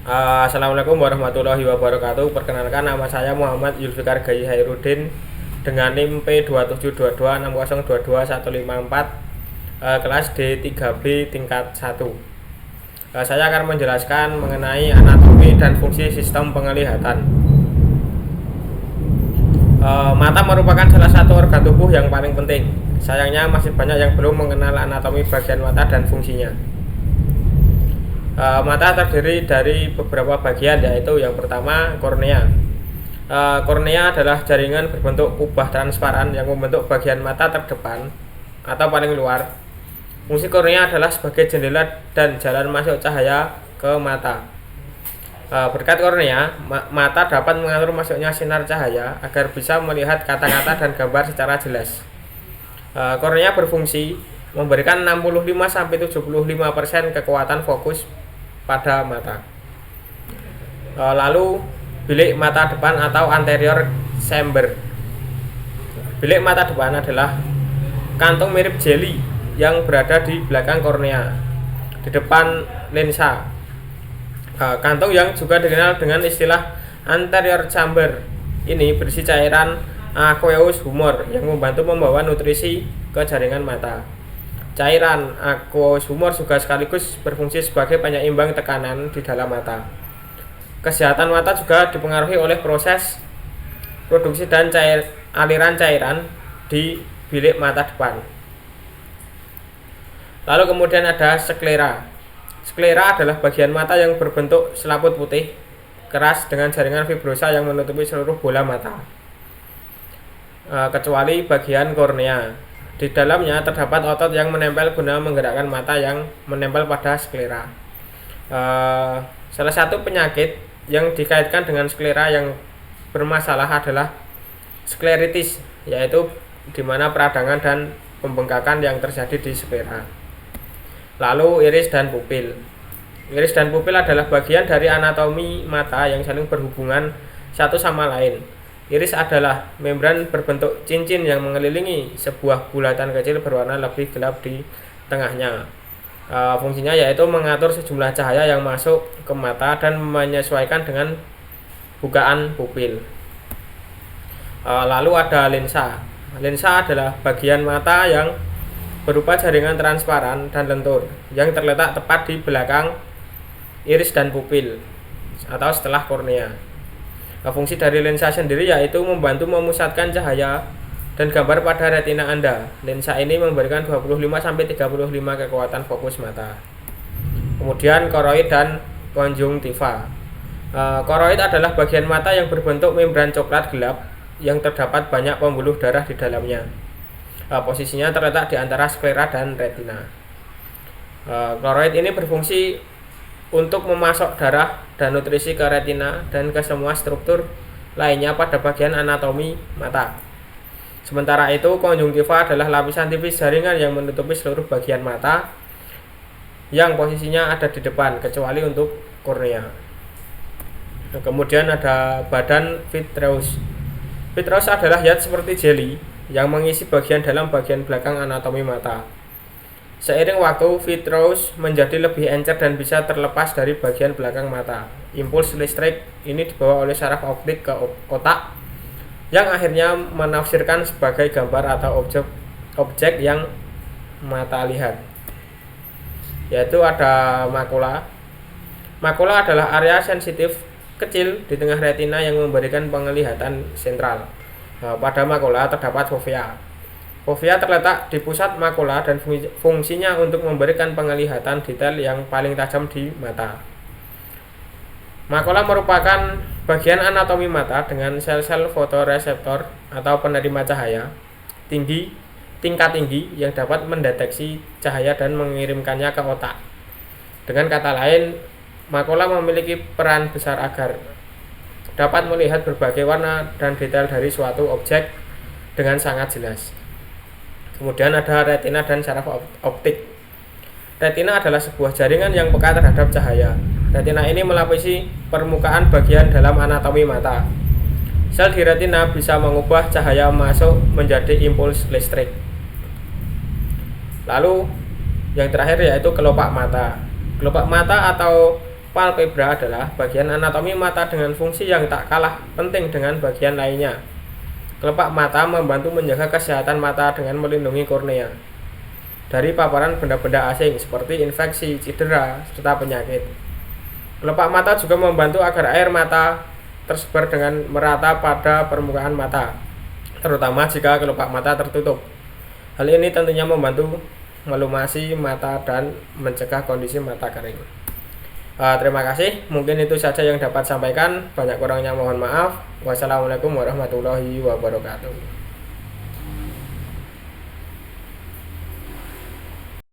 Assalamualaikum warahmatullahi wabarakatuh. Perkenalkan, nama saya Muhammad Yulfikar Gayi Hairudin dengan NIM P272260222154, kelas D3B tingkat 1. Saya akan menjelaskan mengenai anatomi dan fungsi sistem penglihatan. Mata merupakan salah satu organ tubuh yang paling penting. Sayangnya masih banyak yang belum mengenal anatomi bagian mata dan fungsinya. Mata terdiri dari beberapa bagian, yaitu yang pertama kornea. Kornea adalah jaringan berbentuk kubah transparan yang membentuk bagian mata terdepan atau paling luar. Fungsi kornea adalah sebagai jendela dan jalan masuk cahaya ke mata. Berkat kornea, mata dapat mengatur masuknya sinar cahaya agar bisa melihat kata-kata dan gambar secara jelas. Kornea berfungsi memberikan 65-75% kekuatan fokus pada mata. Lalu bilik mata depan atau anterior chamber. Bilik mata depan adalah kantung mirip jeli yang berada di belakang kornea, di depan lensa. Kantung yang juga dikenal dengan istilah anterior chamber ini berisi cairan aqueous humor yang membantu membawa nutrisi ke jaringan mata. Cairan aqueous humor juga sekaligus berfungsi sebagai penyeimbang tekanan di dalam mata. Kesehatan mata juga dipengaruhi oleh proses produksi dan aliran cairan di bilik mata depan. Lalu kemudian ada sklera. Sklera adalah bagian mata yang berbentuk selaput putih keras dengan jaringan fibrosa yang menutupi seluruh bola mata, kecuali bagian kornea. Di dalamnya terdapat otot yang menempel guna menggerakkan mata yang menempel pada sklera. Salah satu penyakit yang dikaitkan dengan sklera yang bermasalah adalah skleritis, yaitu di mana peradangan dan pembengkakan yang terjadi di sklera. Lalu iris dan pupil. Iris dan pupil adalah bagian dari anatomi mata yang saling berhubungan satu sama lain. Iris adalah membran berbentuk cincin yang mengelilingi sebuah bulatan kecil berwarna lebih gelap di tengahnya. Fungsinya yaitu mengatur sejumlah cahaya yang masuk ke mata dan menyesuaikan dengan bukaan pupil. Lalu ada lensa. Lensa adalah bagian mata yang berupa jaringan transparan dan lentur yang terletak tepat di belakang iris dan pupil atau setelah kornea. Fungsi dari lensa sendiri yaitu membantu memusatkan cahaya dan gambar pada retina Anda. Lensa ini memberikan 25-35 kekuatan fokus mata. Kemudian koroid dan konjungtiva. Koroid adalah bagian mata yang berbentuk membran coklat gelap yang terdapat banyak pembuluh darah di dalamnya. Posisinya terletak di antara sklera dan retina. Koroid ini berfungsi untuk memasok darah dan nutrisi ke retina dan ke semua struktur lainnya pada bagian anatomi mata. Sementara itu, konjungtiva adalah lapisan tipis jaringan yang menutupi seluruh bagian mata yang posisinya ada di depan, kecuali untuk kornea. Kemudian ada badan vitreous. Vitreous adalah zat seperti jeli yang mengisi bagian dalam bagian belakang anatomi mata. Seiring waktu, vitreous menjadi lebih encer dan bisa terlepas dari bagian belakang mata. Impuls listrik ini dibawa oleh saraf optik ke otak yang akhirnya menafsirkan sebagai gambar atau objek yang mata lihat. Yaitu ada makula. Makula adalah area sensitif kecil di tengah retina yang memberikan penglihatan sentral. Pada makula terdapat fovea. Fovea terletak di pusat makula dan fungsinya untuk memberikan penglihatan detail yang paling tajam di mata. Makula merupakan bagian anatomi mata dengan sel-sel fotoreseptor atau penerima cahaya tingkat tinggi yang dapat mendeteksi cahaya dan mengirimkannya ke otak. Dengan kata lain, makula memiliki peran besar agar dapat melihat berbagai warna dan detail dari suatu objek dengan sangat jelas. Kemudian ada retina dan saraf optik. Retina adalah sebuah jaringan yang peka terhadap cahaya. Retina ini melapisi permukaan bagian dalam anatomi mata. Sel di retina bisa mengubah cahaya masuk menjadi impuls listrik. Lalu yang terakhir yaitu kelopak mata. Kelopak mata atau Palpebra adalah bagian anatomi mata dengan fungsi yang tak kalah penting dengan bagian lainnya. Kelopak mata membantu menjaga kesehatan mata dengan melindungi kornea dari paparan benda-benda asing seperti infeksi, cedera, serta penyakit. Kelopak mata juga membantu agar air mata tersebar dengan merata pada permukaan mata, terutama jika kelopak mata tertutup. Hal ini tentunya membantu melumasi mata dan mencegah kondisi mata kering. Terima kasih, mungkin itu saja yang dapat sampaikan. Banyak kurangnya mohon maaf. Wassalamualaikum warahmatullahi wabarakatuh.